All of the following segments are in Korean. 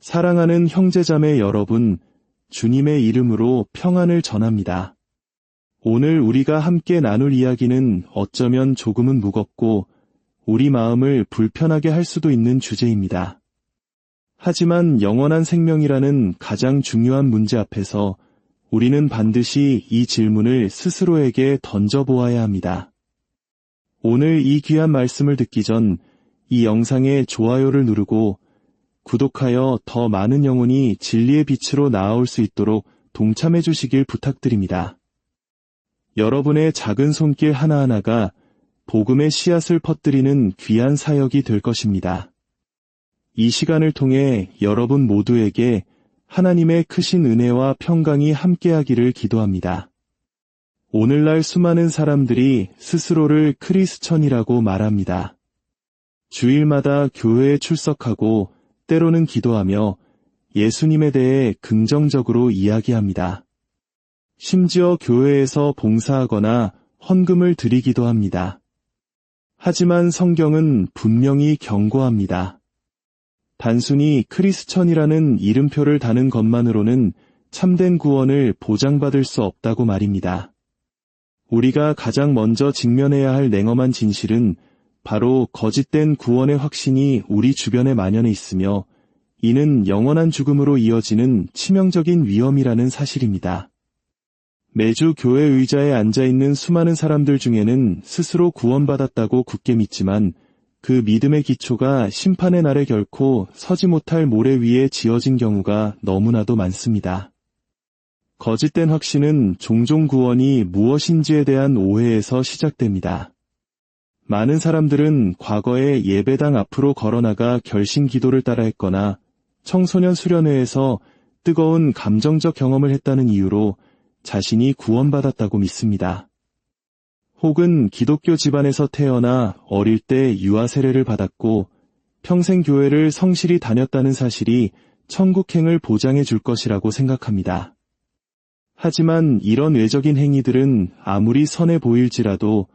사랑하는 형제자매 여러분, 주님의 이름으로 평안을 전합니다. 오늘 우리가 함께 나눌 이야기는 어쩌면 조금은 무겁고 우리 마음을 불편하게 할 수도 있는 주제입니다. 하지만 영원한 생명이라는 가장 중요한 문제 앞에서 우리는 반드시 이 질문을 스스로에게 던져보아야 합니다. 오늘 이 귀한 말씀을 듣기 전 이 영상에 좋아요를 누르고 구독하여 더 많은 영혼이 진리의 빛으로 나아올 수 있도록 동참해 주시길 부탁드립니다. 여러분의 작은 손길 하나하나가 복음의 씨앗을 퍼뜨리는 귀한 사역이 될 것입니다. 이 시간을 통해 여러분 모두에게 하나님의 크신 은혜와 평강이 함께하기를 기도합니다. 오늘날 수많은 사람들이 스스로를 크리스천이라고 말합니다. 주일마다 교회에 출석하고 때로는 기도하며 예수님에 대해 긍정적으로 이야기합니다. 심지어 교회에서 봉사하거나 헌금을 드리기도 합니다. 하지만 성경은 분명히 경고합니다. 단순히 크리스천이라는 이름표를 다는 것만으로는 참된 구원을 보장받을 수 없다고 말입니다. 우리가 가장 먼저 직면해야 할 냉엄한 진실은 바로 거짓된 구원의 확신이 우리 주변에 만연해 있으며 이는 영원한 죽음으로 이어지는 치명적인 위험이라는 사실입니다. 매주 교회 의자에 앉아있는 수많은 사람들 중에는 스스로 구원받았다고 굳게 믿지만 그 믿음의 기초가 심판의 날에 결코 서지 못할 모래 위에 지어진 경우가 너무나도 많습니다. 거짓된 확신은 종종 구원이 무엇인지에 대한 오해에서 시작됩니다. 많은 사람들은 과거에 예배당 앞으로 걸어나가 결심 기도를 따라 했거나 청소년 수련회에서 뜨거운 감정적 경험을 했다는 이유로 자신이 구원받았다고 믿습니다. 혹은 기독교 집안에서 태어나 어릴 때 유아 세례를 받았고 평생 교회를 성실히 다녔다는 사실이 천국행을 보장해 줄 것이라고 생각합니다. 하지만 이런 외적인 행위들은 아무리 선해 보일지라도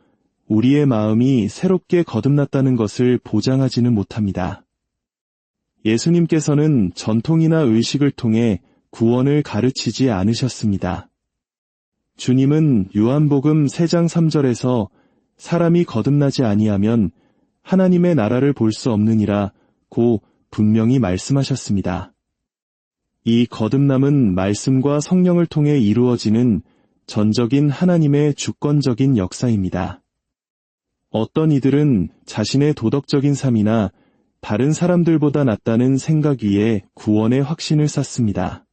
우리의 마음이 새롭게 거듭났다는 것을 보장하지는 못합니다. 예수님께서는 전통이나 의식을 통해 구원을 가르치지 않으셨습니다. 주님은 요한복음 3장 3절에서 사람이 거듭나지 아니하면 하나님의 나라를 볼 수 없느니라 고 분명히 말씀하셨습니다. 이 거듭남은 말씀과 성령을 통해 이루어지는 전적인 하나님의 주권적인 역사입니다. 어떤 이들은 자신의 도덕적인 삶이나 다른 사람들보다 낫다는 생각 위에 구원의 확신을 쌓습니다.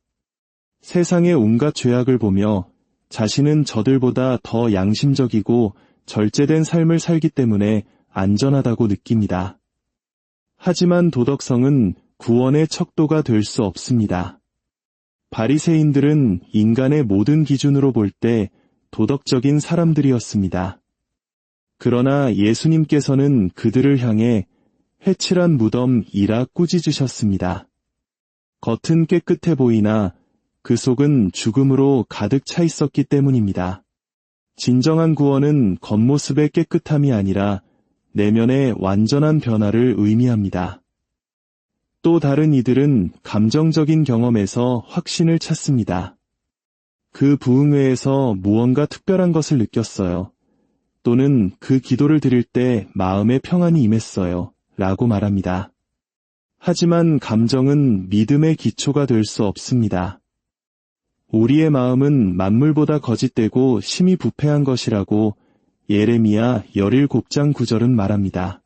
세상의 온갖 죄악을 보며 자신은 저들보다 더 양심적이고 절제된 삶을 살기 때문에 안전하다고 느낍니다. 하지만 도덕성은 구원의 척도가 될 수 없습니다. 바리새인들은 인간의 모든 기준으로 볼 때 도덕적인 사람들이었습니다. 그러나 예수님께서는 그들을 향해 회칠한 무덤이라 꾸짖으셨습니다. 겉은 깨끗해 보이나 그 속은 죽음으로 가득 차 있었기 때문입니다. 진정한 구원은 겉모습의 깨끗함이 아니라 내면의 완전한 변화를 의미합니다. 또 다른 이들은 감정적인 경험에서 확신을 찾습니다. 그 부흥회에서 무언가 특별한 것을 느꼈어요. 또는 그 기도를 드릴 때 마음의 평안이 임했어요. 라고 말합니다. 하지만 감정은 믿음의 기초가 될 수 없습니다. 우리의 마음은 만물보다 거짓되고 심히 부패한 것이라고 예레미야 17장 9절은 말합니다.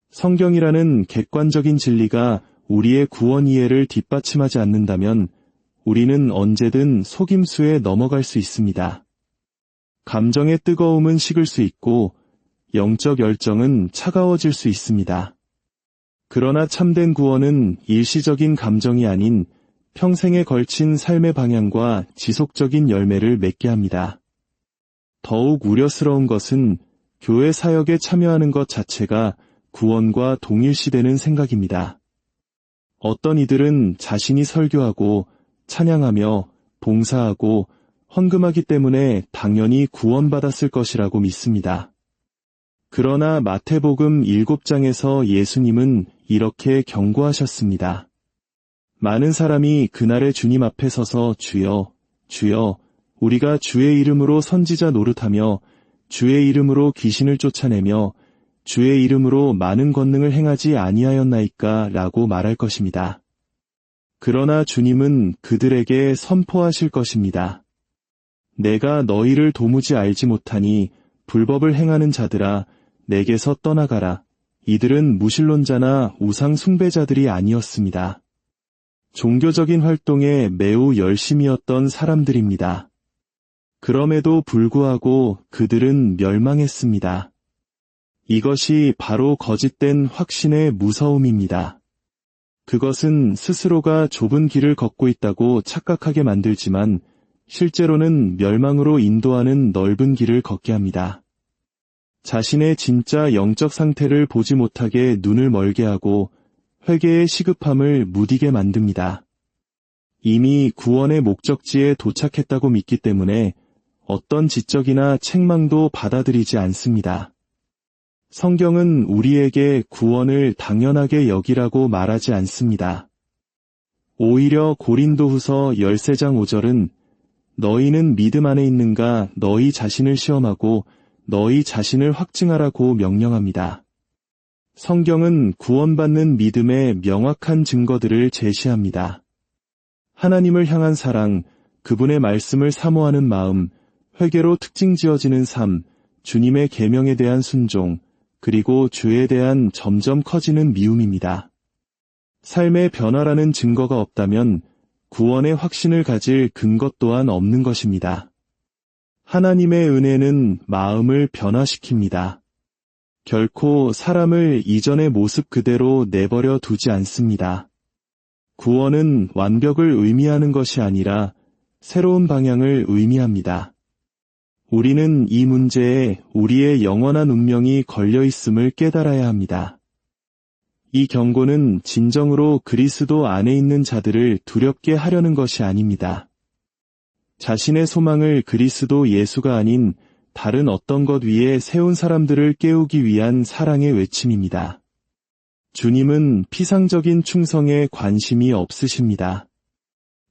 성경이라는 객관적인 진리가 우리의 구원 이해를 뒷받침하지 않는다면 우리는 언제든 속임수에 넘어갈 수 있습니다. 감정의 뜨거움은 식을 수 있고 영적 열정은 차가워질 수 있습니다. 그러나 참된 구원은 일시적인 감정이 아닌 평생에 걸친 삶의 방향과 지속적인 열매를 맺게 합니다. 더욱 우려스러운 것은 교회 사역에 참여하는 것 자체가 구원과 동일시되는 생각입니다. 어떤 이들은 자신이 설교하고 찬양하며 봉사하고 헌금하기 때문에 당연히 구원받았을 것이라고 믿습니다. 그러나 마태복음 7장에서 예수님은 이렇게 경고하셨습니다. 많은 사람이 그날의 주님 앞에 서서 주여, 주여, 우리가 주의 이름으로 선지자 노릇하며 주의 이름으로 귀신을 쫓아내며 주의 이름으로 많은 권능을 행하지 아니하였나이까 라고 말할 것입니다. 그러나 주님은 그들에게 선포하실 것입니다. 내가 너희를 도무지 알지 못하니 불법을 행하는 자들아 내게서 떠나가라. 이들은 무신론자나 우상 숭배자들이 아니었습니다. 종교적인 활동에 매우 열심이었던 사람들입니다. 그럼에도 불구하고 그들은 멸망했습니다. 이것이 바로 거짓된 확신의 무서움입니다. 그것은 스스로가 좁은 길을 걷고 있다고 착각하게 만들지만 실제로는 멸망으로 인도하는 넓은 길을 걷게 합니다. 자신의 진짜 영적 상태를 보지 못하게 눈을 멀게 하고 회개의 시급함을 무디게 만듭니다. 이미 구원의 목적지에 도착했다고 믿기 때문에 어떤 지적이나 책망도 받아들이지 않습니다. 성경은 우리에게 구원을 당연하게 여기라고 말하지 않습니다. 오히려 고린도후서 13장 5절은 너희는 믿음 안에 있는가 너희 자신을 시험하고 너희 자신을 확증하라고 명령합니다. 성경은 구원받는 믿음의 명확한 증거들을 제시합니다. 하나님을 향한 사랑, 그분의 말씀을 사모하는 마음, 회개로 특징 지어지는 삶, 주님의 계명에 대한 순종, 그리고 주에 대한 점점 커지는 미움입니다. 삶의 변화라는 증거가 없다면 구원의 확신을 가질 근거 또한 없는 것입니다. 하나님의 은혜는 마음을 변화시킵니다. 결코 사람을 이전의 모습 그대로 내버려 두지 않습니다. 구원은 완벽을 의미하는 것이 아니라 새로운 방향을 의미합니다. 우리는 이 문제에 우리의 영원한 운명이 걸려 있음을 깨달아야 합니다. 이 경고는 진정으로 그리스도 안에 있는 자들을 두렵게 하려는 것이 아닙니다. 자신의 소망을 그리스도 예수가 아닌 다른 어떤 것 위에 세운 사람들을 깨우기 위한 사랑의 외침입니다. 주님은 피상적인 충성에 관심이 없으십니다.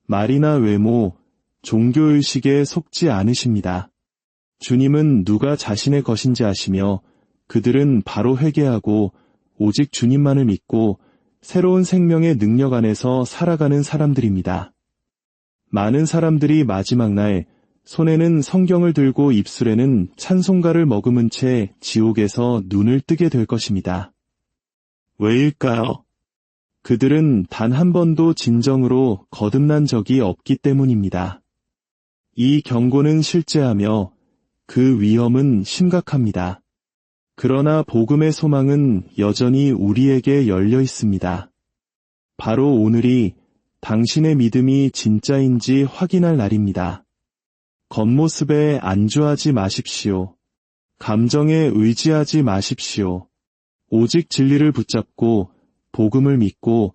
말이나 외모, 종교의식에 속지 않으십니다. 주님은 누가 자신의 것인지 아시며 그들은 바로 회개하고 오직 주님만을 믿고 새로운 생명의 능력 안에서 살아가는 사람들입니다. 많은 사람들이 마지막 날 손에는 성경을 들고 입술에는 찬송가를 머금은 채 지옥에서 눈을 뜨게 될 것입니다. 왜일까요? 그들은 단 한 번도 진정으로 거듭난 적이 없기 때문입니다. 이 경고는 실제하며 그 위험은 심각합니다. 그러나 복음의 소망은 여전히 우리에게 열려 있습니다. 바로 오늘이 당신의 믿음이 진짜인지 확인할 날입니다. 겉모습에 안주하지 마십시오. 감정에 의지하지 마십시오. 오직 진리를 붙잡고 복음을 믿고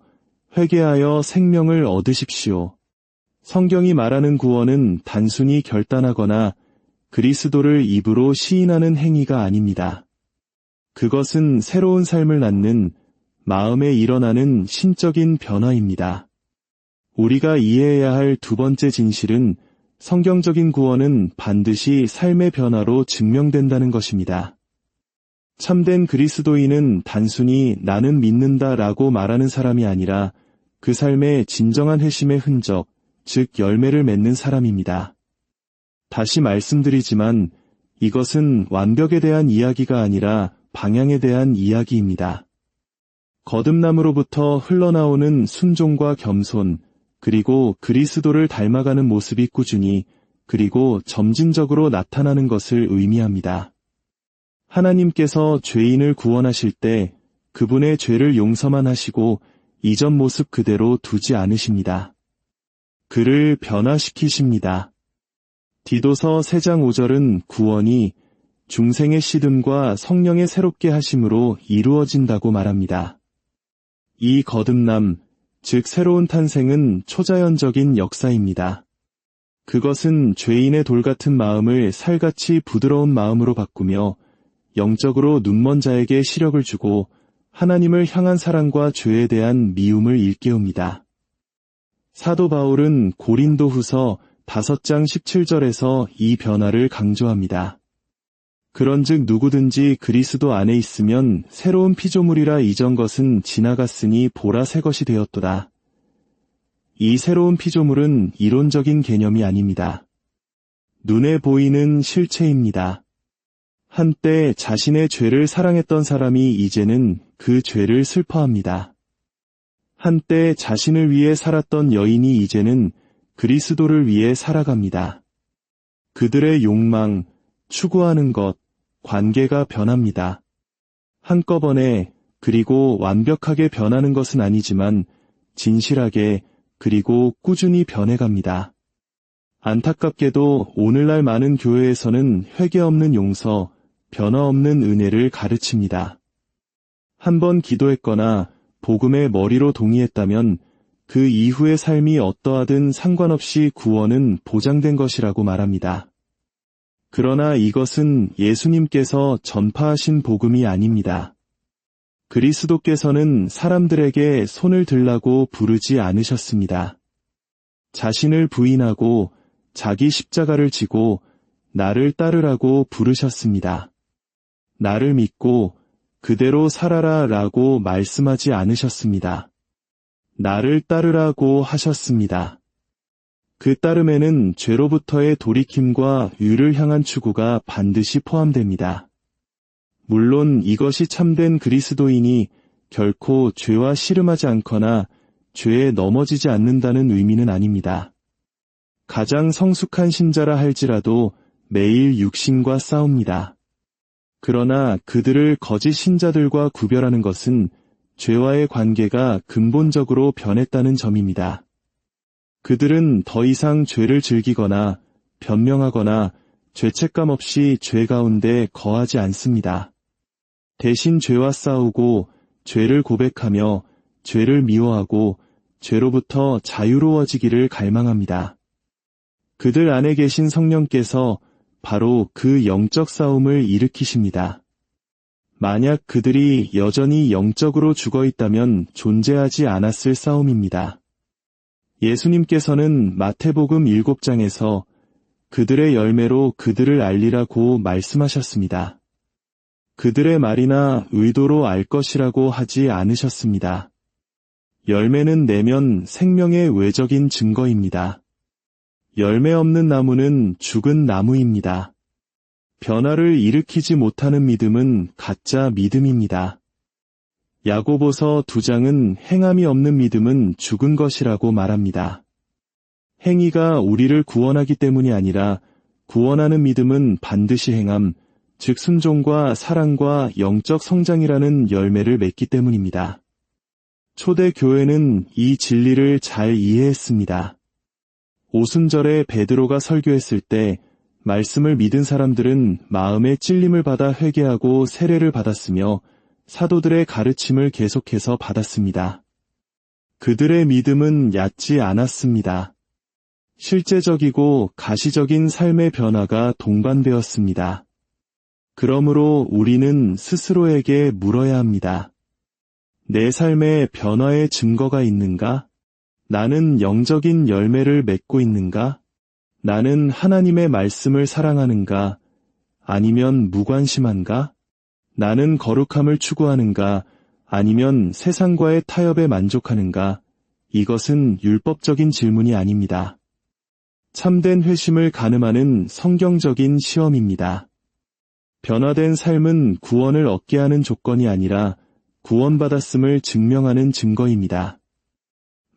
회개하여 생명을 얻으십시오. 성경이 말하는 구원은 단순히 결단하거나 그리스도를 입으로 시인하는 행위가 아닙니다. 그것은 새로운 삶을 낳는 마음에 일어나는 신적인 변화입니다. 우리가 이해해야 할 두 번째 진실은 성경적인 구원은 반드시 삶의 변화로 증명된다는 것입니다. 참된 그리스도인은 단순히 나는 믿는다라고 말하는 사람이 아니라 그 삶의 진정한 회심의 흔적, 즉 열매를 맺는 사람입니다. 다시 말씀드리지만 이것은 완벽에 대한 이야기가 아니라 방향에 대한 이야기입니다. 거듭남으로부터 흘러나오는 순종과 겸손, 그리고 그리스도를 닮아가는 모습이 꾸준히 그리고 점진적으로 나타나는 것을 의미합니다. 하나님께서 죄인을 구원하실 때 그분의 죄를 용서만 하시고 이전 모습 그대로 두지 않으십니다. 그를 변화시키십니다. 디도서 3장 5절은 구원이 중생의 시듬과 성령의 새롭게 하심으로 이루어진다고 말합니다. 이 거듭남, 즉 새로운 탄생은 초자연적인 역사입니다. 그것은 죄인의 돌 같은 마음을 살같이 부드러운 마음으로 바꾸며 영적으로 눈먼 자에게 시력을 주고 하나님을 향한 사랑과 죄에 대한 미움을 일깨웁니다. 사도 바울은 고린도후서 5장 17절에서 이 변화를 강조합니다. 그런즉 누구든지 그리스도 안에 있으면 새로운 피조물이라 이전 것은 지나갔으니 보라 새 것이 되었도다. 이 새로운 피조물은 이론적인 개념이 아닙니다. 눈에 보이는 실체입니다. 한때 자신의 죄를 사랑했던 사람이 이제는 그 죄를 슬퍼합니다. 한때 자신을 위해 살았던 여인이 이제는 그리스도를 위해 살아갑니다. 그들의 욕망, 추구하는 것, 관계가 변합니다. 한꺼번에 그리고 완벽하게 변하는 것은 아니지만 진실하게 그리고 꾸준히 변해갑니다. 안타깝게도 오늘날 많은 교회에서는 회개 없는 용서, 변화 없는 은혜를 가르칩니다. 한번 기도했거나 복음의 머리로 동의했다면 그 이후의 삶이 어떠하든 상관없이 구원은 보장된 것이라고 말합니다. 그러나 이것은 예수님께서 전파하신 복음이 아닙니다. 그리스도께서는 사람들에게 손을 들라고 부르지 않으셨습니다. 자신을 부인하고 자기 십자가를 지고 나를 따르라고 부르셨습니다. 나를 믿고 그대로 살아라 라고 말씀하지 않으셨습니다. 나를 따르라고 하셨습니다. 그 따름에는 죄로부터의 돌이킴과 의를 향한 추구가 반드시 포함됩니다. 물론 이것이 참된 그리스도인이 결코 죄와 씨름하지 않거나 죄에 넘어지지 않는다는 의미는 아닙니다. 가장 성숙한 신자라 할지라도 매일 육신과 싸웁니다. 그러나 그들을 거짓 신자들과 구별하는 것은 죄와의 관계가 근본적으로 변했다는 점입니다. 그들은 더 이상 죄를 즐기거나 변명하거나 죄책감 없이 죄 가운데 거하지 않습니다. 대신 죄와 싸우고 죄를 고백하며 죄를 미워하고 죄로부터 자유로워지기를 갈망합니다. 그들 안에 계신 성령께서 바로 그 영적 싸움을 일으키십니다. 만약 그들이 여전히 영적으로 죽어있다면 존재하지 않았을 싸움입니다. 예수님께서는 마태복음 7장에서 그들의 열매로 그들을 알리라고 말씀하셨습니다. 그들의 말이나 의도로 알 것이라고 하지 않으셨습니다. 열매는 내면 생명의 외적인 증거입니다. 열매 없는 나무는 죽은 나무입니다. 변화를 일으키지 못하는 믿음은 가짜 믿음입니다. 야고보서 2장은 행함이 없는 믿음은 죽은 것이라고 말합니다. 행위가 우리를 구원하기 때문이 아니라 구원하는 믿음은 반드시 행함, 즉 순종과 사랑과 영적 성장이라는 열매를 맺기 때문입니다. 초대 교회는 이 진리를 잘 이해했습니다. 오순절에 베드로가 설교했을 때 말씀을 믿은 사람들은 마음의 찔림을 받아 회개하고 세례를 받았으며 사도들의 가르침을 계속해서 받았습니다. 그들의 믿음은 얕지 않았습니다. 실제적이고 가시적인 삶의 변화가 동반되었습니다. 그러므로 우리는 스스로에게 물어야 합니다. 내 삶에 변화의 증거가 있는가? 나는 영적인 열매를 맺고 있는가? 나는 하나님의 말씀을 사랑하는가? 아니면 무관심한가? 나는 거룩함을 추구하는가? 아니면 세상과의 타협에 만족하는가? 이것은 율법적인 질문이 아닙니다. 참된 회심을 가늠하는 성경적인 시험입니다. 변화된 삶은 구원을 얻게 하는 조건이 아니라 구원받았음을 증명하는 증거입니다.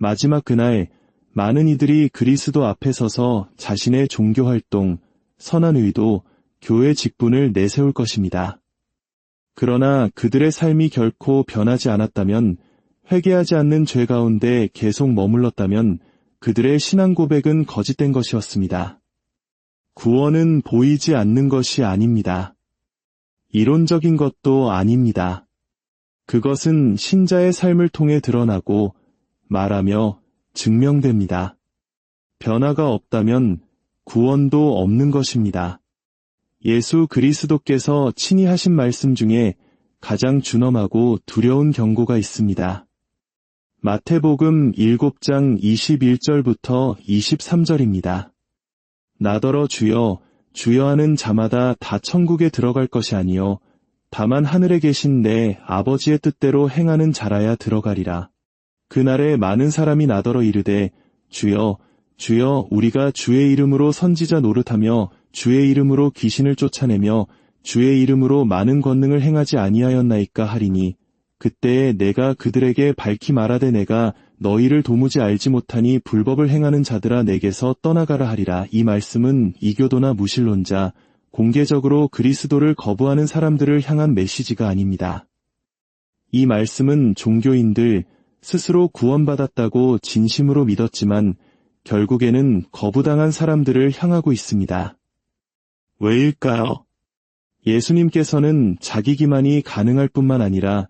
마지막 그날 많은 이들이 그리스도 앞에 서서 자신의 종교활동, 선한 의도, 교회 직분을 내세울 것입니다. 그러나 그들의 삶이 결코 변하지 않았다면, 회개하지 않는 죄 가운데 계속 머물렀다면 그들의 신앙 고백은 거짓된 것이었습니다. 구원은 보이지 않는 것이 아닙니다. 이론적인 것도 아닙니다. 그것은 신자의 삶을 통해 드러나고 말하며 증명됩니다. 변화가 없다면 구원도 없는 것입니다. 예수 그리스도께서 친히 하신 말씀 중에 가장 준엄하고 두려운 경고가 있습니다. 마태복음 7장 21절부터 23절입니다. 나더러 주여, 주여 하는 자마다 다 천국에 들어갈 것이 아니요 다만 하늘에 계신 내 아버지의 뜻대로 행하는 자라야 들어가리라. 그날에 많은 사람이 나더러 이르되 주여, 주여 우리가 주의 이름으로 선지자 노릇하며 주의 이름으로 귀신을 쫓아내며 주의 이름으로 많은 권능을 행하지 아니하였나이까 하리니 그때에 내가 그들에게 밝히 말하되 내가 너희를 도무지 알지 못하니 불법을 행하는 자들아 내게서 떠나가라 하리라. 이 말씀은 이교도나 무신론자, 공개적으로 그리스도를 거부하는 사람들을 향한 메시지가 아닙니다. 이 말씀은 종교인들, 스스로 구원받았다고 진심으로 믿었지만 결국에는 거부당한 사람들을 향하고 있습니다. 왜일까요? 예수님께서는 자기 기만이 가능할 뿐만 아니라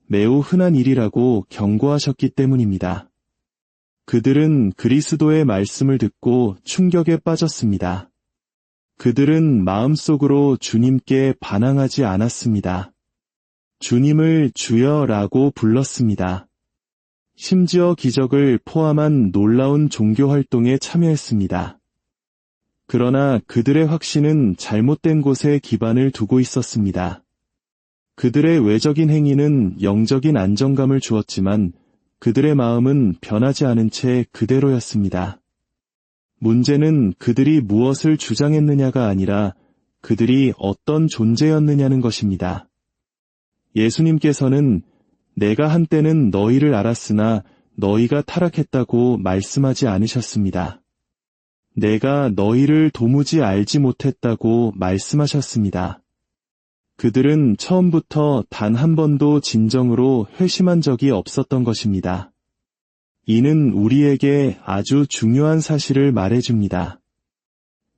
매우 흔한 일이라고 경고하셨기 때문입니다. 그들은 그리스도의 말씀을 듣고 충격에 빠졌습니다. 그들은 마음속으로 주님께 반항하지 않았습니다. 주님을 주여라고 불렀습니다. 심지어 기적을 포함한 놀라운 종교 활동에 참여했습니다. 그러나 그들의 확신은 잘못된 곳에 기반을 두고 있었습니다. 그들의 외적인 행위는 영적인 안정감을 주었지만 그들의 마음은 변하지 않은 채 그대로였습니다. 문제는 그들이 무엇을 주장했느냐가 아니라 그들이 어떤 존재였느냐는 것입니다. 예수님께서는 내가 한때는 너희를 알았으나 너희가 타락했다고 말씀하지 않으셨습니다. 내가 너희를 도무지 알지 못했다고 말씀하셨습니다. 그들은 처음부터 단 한 번도 진정으로 회심한 적이 없었던 것입니다. 이는 우리에게 아주 중요한 사실을 말해줍니다.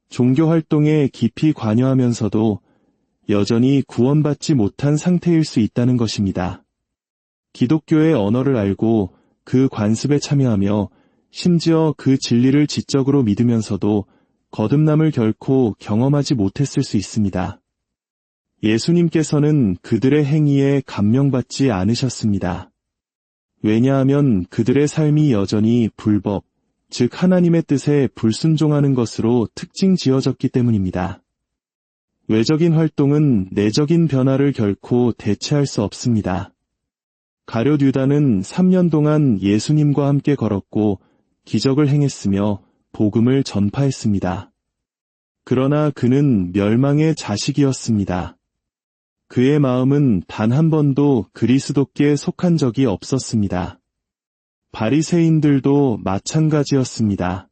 종교 활동에 깊이 관여하면서도 여전히 구원받지 못한 상태일 수 있다는 것입니다. 기독교의 언어를 알고 그 관습에 참여하며 심지어 그 진리를 지적으로 믿으면서도 거듭남을 결코 경험하지 못했을 수 있습니다. 예수님께서는 그들의 행위에 감명받지 않으셨습니다. 왜냐하면 그들의 삶이 여전히 불법, 즉 하나님의 뜻에 불순종하는 것으로 특징 지어졌기 때문입니다. 외적인 활동은 내적인 변화를 결코 대체할 수 없습니다. 가룟 유다는 3년 동안 예수님과 함께 걸었고 기적을 행했으며 복음을 전파했습니다. 그러나 그는 멸망의 자식이었습니다. 그의 마음은 단 한 번도 그리스도께 속한 적이 없었습니다. 바리새인들도 마찬가지였습니다.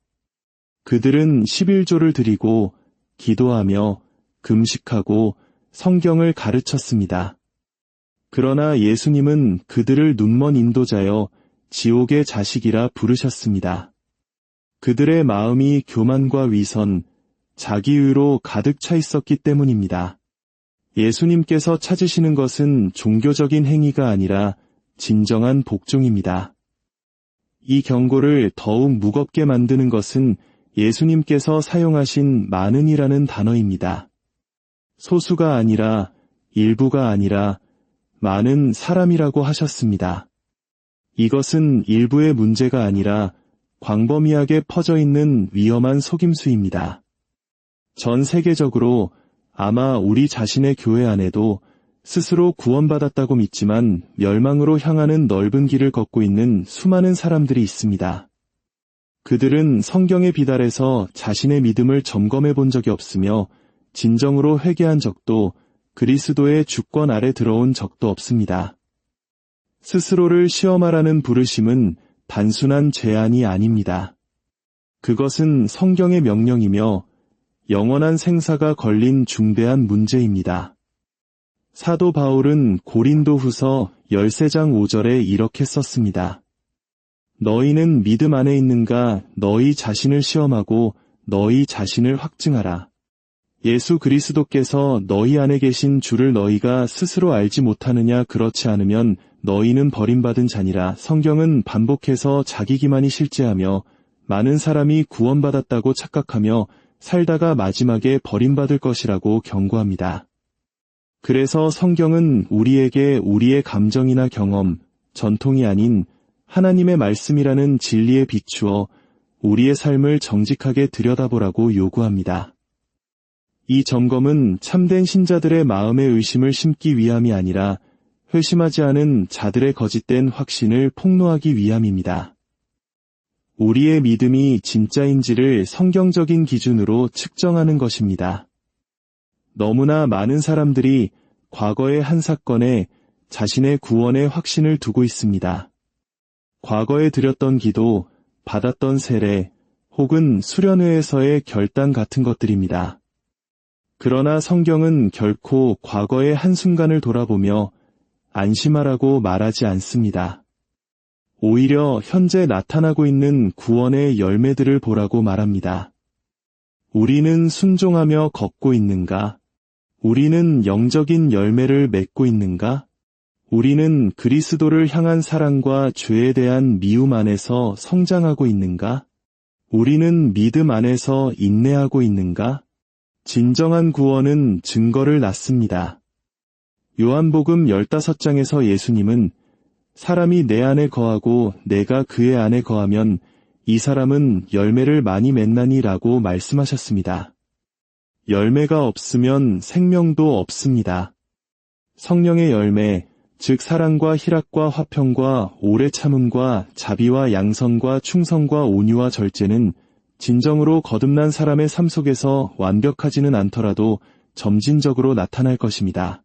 그들은 11조를 드리고 기도하며 금식하고 성경을 가르쳤습니다. 그러나 예수님은 그들을 눈먼 인도자여 지옥의 자식이라 부르셨습니다. 그들의 마음이 교만과 위선, 자기의로 가득 차 있었기 때문입니다. 예수님께서 찾으시는 것은 종교적인 행위가 아니라 진정한 복종입니다. 이 경고를 더욱 무겁게 만드는 것은 예수님께서 사용하신 많은이라는 단어입니다. 소수가 아니라 일부가 아니라 많은 사람이라고 하셨습니다. 이것은 일부의 문제가 아니라 광범위하게 퍼져 있는 위험한 속임수입니다. 전 세계적으로 아마 우리 자신의 교회 안에도 스스로 구원받았다고 믿지만 멸망으로 향하는 넓은 길을 걷고 있는 수많은 사람들이 있습니다. 그들은 성경에 비달해서 자신의 믿음을 점검해 본 적이 없으며 진정으로 회개한 적도 그리스도의 주권 아래 들어온 적도 없습니다. 스스로를 시험하라는 부르심은 단순한 제안이 아닙니다. 그것은 성경의 명령이며 영원한 생사가 걸린 중대한 문제입니다. 사도 바울은 고린도후서 13장 5절에 이렇게 썼습니다. 너희는 믿음 안에 있는가 너희 자신을 시험하고 너희 자신을 확증하라. 예수 그리스도께서 너희 안에 계신 주를 너희가 스스로 알지 못하느냐 그렇지 않으면 너희는 버림받은 자니라. 성경은 반복해서 자기 기만이 실제하며 많은 사람이 구원받았다고 착각하며 살다가 마지막에 버림받을 것이라고 경고합니다. 그래서 성경은 우리에게 우리의 감정이나 경험, 전통이 아닌 하나님의 말씀이라는 진리에 비추어 우리의 삶을 정직하게 들여다보라고 요구합니다. 이 점검은 참된 신자들의 마음의 의심을 심기 위함이 아니라 회심하지 않은 자들의 거짓된 확신을 폭로하기 위함입니다. 우리의 믿음이 진짜인지를 성경적인 기준으로 측정하는 것입니다. 너무나 많은 사람들이 과거의 한 사건에 자신의 구원의 확신을 두고 있습니다. 과거에 드렸던 기도, 받았던 세례, 혹은 수련회에서의 결단 같은 것들입니다. 그러나 성경은 결코 과거의 한순간을 돌아보며 안심하라고 말하지 않습니다. 오히려 현재 나타나고 있는 구원의 열매들을 보라고 말합니다. 우리는 순종하며 걷고 있는가? 우리는 영적인 열매를 맺고 있는가? 우리는 그리스도를 향한 사랑과 죄에 대한 미움 안에서 성장하고 있는가? 우리는 믿음 안에서 인내하고 있는가? 진정한 구원은 증거를 낳습니다. 요한복음 15장에서 예수님은 사람이 내 안에 거하고 내가 그의 안에 거하면 이 사람은 열매를 많이 맺나니 라고 말씀하셨습니다. 열매가 없으면 생명도 없습니다. 성령의 열매, 즉 사랑과 희락과 화평과 오래 참음과 자비와 양선과 충성과 온유와 절제는 진정으로 거듭난 사람의 삶 속에서 완벽하지는 않더라도 점진적으로 나타날 것입니다.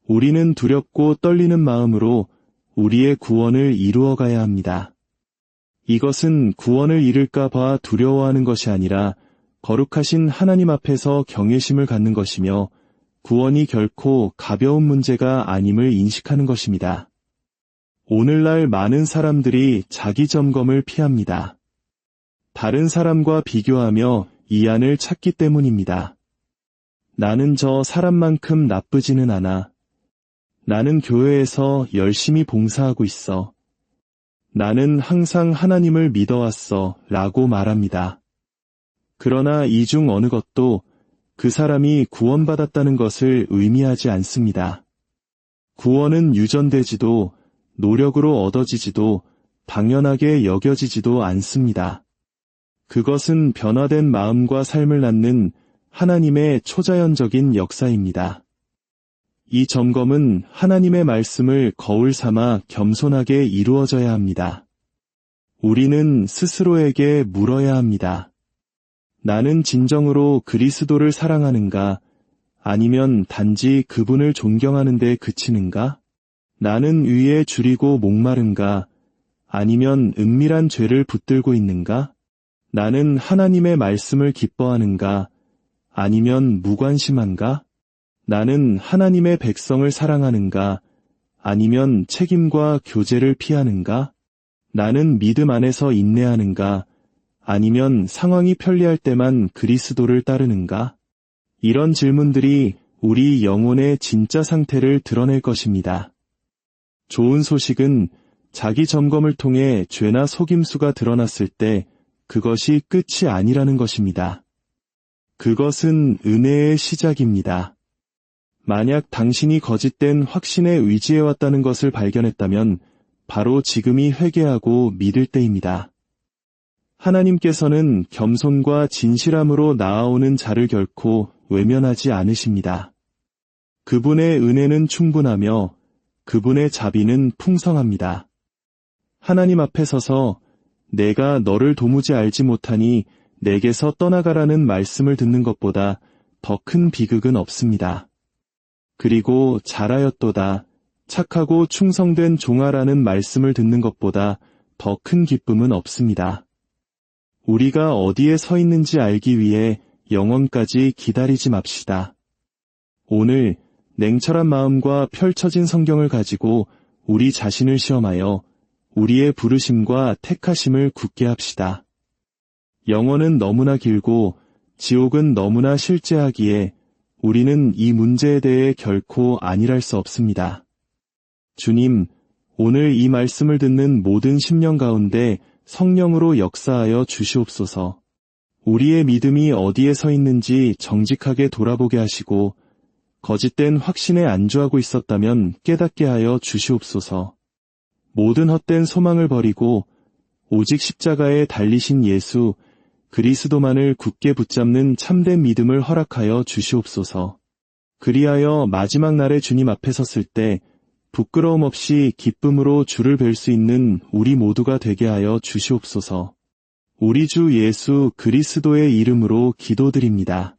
우리는 두렵고 떨리는 마음으로 우리의 구원을 이루어가야 합니다. 이것은 구원을 잃을까 봐 두려워하는 것이 아니라 거룩하신 하나님 앞에서 경외심을 갖는 것이며 구원이 결코 가벼운 문제가 아님을 인식하는 것입니다. 오늘날 많은 사람들이 자기 점검을 피합니다. 다른 사람과 비교하며 이안을 찾기 때문입니다. 나는 저 사람만큼 나쁘지는 않아. 나는 교회에서 열심히 봉사하고 있어. 나는 항상 하나님을 믿어왔어 라고 말합니다. 그러나 이 중 어느 것도 그 사람이 구원받았다는 것을 의미하지 않습니다. 구원은 유전되지도 노력으로 얻어지지도 당연하게 여겨지지도 않습니다. 그것은 변화된 마음과 삶을 낳는 하나님의 초자연적인 역사입니다. 이 점검은 하나님의 말씀을 거울 삼아 겸손하게 이루어져야 합니다. 우리는 스스로에게 물어야 합니다. 나는 진정으로 그리스도를 사랑하는가? 아니면 단지 그분을 존경하는 데 그치는가? 나는 위에 줄이고 목마른가? 아니면 은밀한 죄를 붙들고 있는가? 나는 하나님의 말씀을 기뻐하는가? 아니면 무관심한가? 나는 하나님의 백성을 사랑하는가? 아니면 책임과 교제를 피하는가? 나는 믿음 안에서 인내하는가? 아니면 상황이 편리할 때만 그리스도를 따르는가? 이런 질문들이 우리 영혼의 진짜 상태를 드러낼 것입니다. 좋은 소식은 자기 점검을 통해 죄나 속임수가 드러났을 때 그것이 끝이 아니라는 것입니다. 그것은 은혜의 시작입니다. 만약 당신이 거짓된 확신에 의지해왔다는 것을 발견했다면 바로 지금이 회개하고 믿을 때입니다. 하나님께서는 겸손과 진실함으로 나아오는 자를 결코 외면하지 않으십니다. 그분의 은혜는 충분하며 그분의 자비는 풍성합니다. 하나님 앞에 서서 내가 너를 도무지 알지 못하니 내게서 떠나가라는 말씀을 듣는 것보다 더 큰 비극은 없습니다. 그리고 잘하였도다, 착하고 충성된 종아라는 말씀을 듣는 것보다 더 큰 기쁨은 없습니다. 우리가 어디에 서 있는지 알기 위해 영원까지 기다리지 맙시다. 오늘 냉철한 마음과 펼쳐진 성경을 가지고 우리 자신을 시험하여 우리의 부르심과 택하심을 굳게 합시다. 영원은 너무나 길고 지옥은 너무나 실제하기에 우리는 이 문제에 대해 결코 안일할 수 없습니다. 주님, 오늘 이 말씀을 듣는 모든 심령 가운데 성령으로 역사하여 주시옵소서. 우리의 믿음이 어디에 서 있는지 정직하게 돌아보게 하시고 거짓된 확신에 안주하고 있었다면 깨닫게 하여 주시옵소서. 모든 헛된 소망을 버리고 오직 십자가에 달리신 예수 그리스도만을 굳게 붙잡는 참된 믿음을 허락하여 주시옵소서. 그리하여 마지막 날에 주님 앞에 섰을 때 부끄러움 없이 기쁨으로 주를 뵐 수 있는 우리 모두가 되게 하여 주시옵소서. 우리 주 예수 그리스도의 이름으로 기도드립니다.